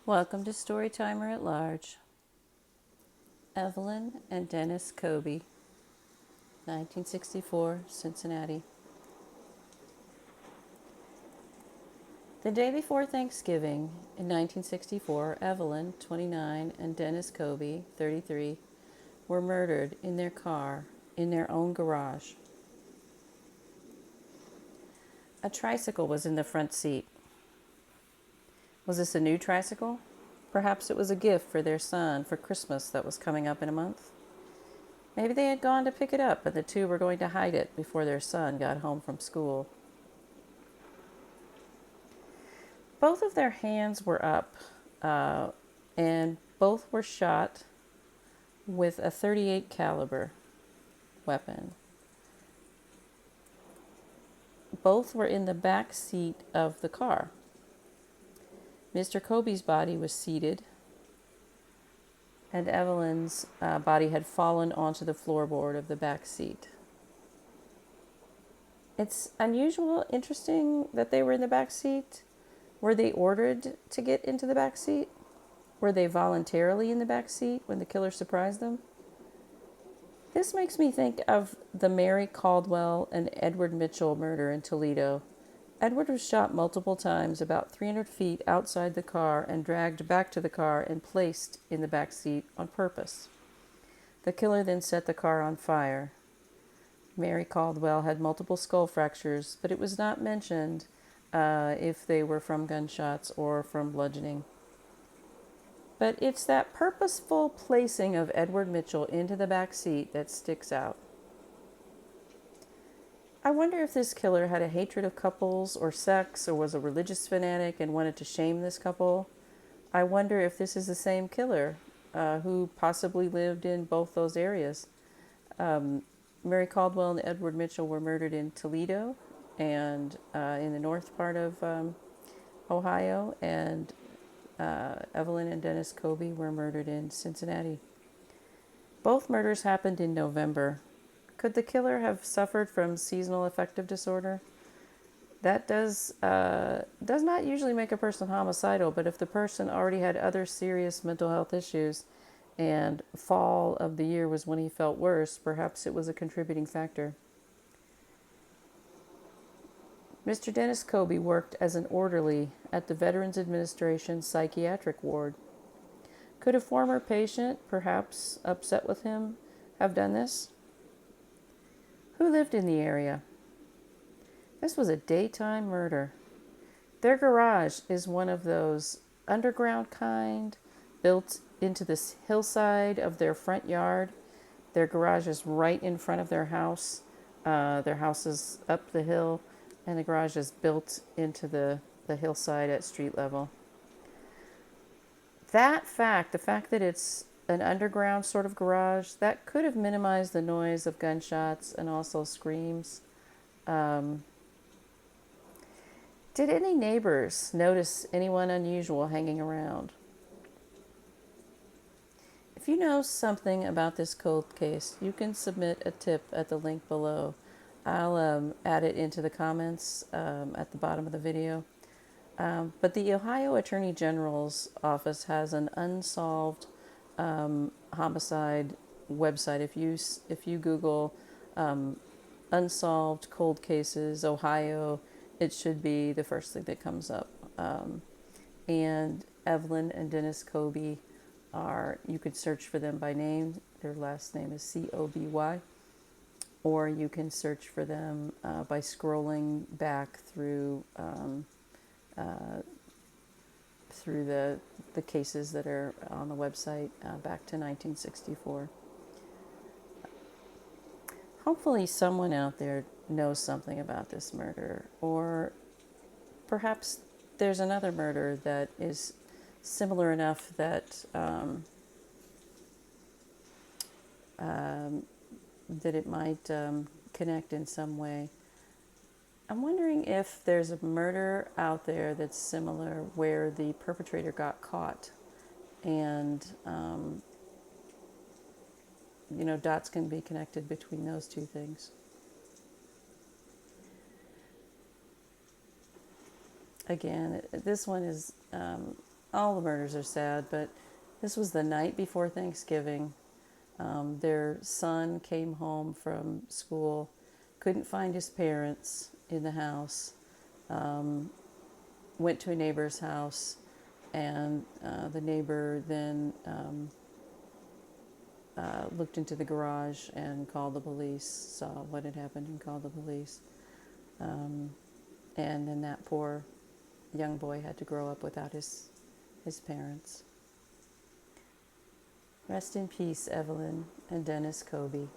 Welcome to Storytimer at Large. Evelyn and Dennis Coby, 1964, Cincinnati. The day before Thanksgiving in 1964, Evelyn, 29, and Dennis Coby, 33, were murdered in their car in their own garage. A tricycle was in the front seat. Was this a new tricycle? Perhaps it was a gift for their son for Christmas that was coming up in a month. Maybe they had gone to pick it up and the two were going to hide it before their son got home from school. Both of their hands were up, and both were shot with a .38 caliber weapon. Both were in the back seat of the car. Mr. Coby's body was seated, and Evelyn's body had fallen onto the floorboard of the back seat. It's unusual, interesting that they were in the back seat. Were they ordered to get into the back seat? Were they voluntarily in the back seat when the killer surprised them? This makes me think of the Mary Caldwell and Edward Mitchell murder in Toledo. Edward was shot multiple times about 300 feet outside the car and dragged back to the car and placed in the back seat on purpose. The killer then set the car on fire. Mary Caldwell had multiple skull fractures, but it was not mentioned if they were from gunshots or from bludgeoning. But it's that purposeful placing of Edward Mitchell into the back seat that sticks out. I wonder if this killer had a hatred of couples or sex or was a religious fanatic and wanted to shame this couple. I wonder if this is the same killer who possibly lived in both those areas. Mary Caldwell and Edward Mitchell were murdered in Toledo and in the north part of Ohio, and Evelyn and Dennis Coby were murdered in Cincinnati. Both murders happened in November. Could the killer have suffered from seasonal affective disorder? That does not usually make a person homicidal, but if the person already had other serious mental health issues and fall of the year was when he felt worse, perhaps it was a contributing factor. Mr. Dennis Coby worked as an orderly at the Veterans Administration psychiatric ward. Could a former patient, perhaps upset with him, have done this? Who lived in the area? This was a daytime murder. Their garage is one of those underground kind, built into this hillside of their front yard. Their garage is right in front of their house. Their house is up the hill, and the garage is built into the hillside at street level. That fact, the fact that it's an underground sort of garage, that could have minimized the noise of gunshots and also screams. Did any neighbors notice anyone unusual hanging around? If you know something about this cold case, you can submit a tip at the link below. I'll add it into the comments at the bottom of the video. But the Ohio Attorney General's office has an unsolved homicide website. If you Google unsolved cold cases Ohio, it should be the first thing that comes up. And Evelyn and Dennis Coby you could search for them by name. Their last name is Coby, or you can search for them by scrolling back through the cases that are on the website back to 1964. Hopefully someone out there knows something about this murder, or perhaps there's another murder that is similar enough that that it might connect in some way. I'm wondering if there's a murder out there that's similar where the perpetrator got caught and, dots can be connected between those two things. Again, this one is all the murders are sad, but this was the night before Thanksgiving. Their son came home from school, couldn't find his parents in the house, went to a neighbor's house, and the neighbor then looked into the garage and called the police, saw what had happened and called the police. And then that poor young boy had to grow up without his parents. Rest in peace, Evelyn and Dennis Coby.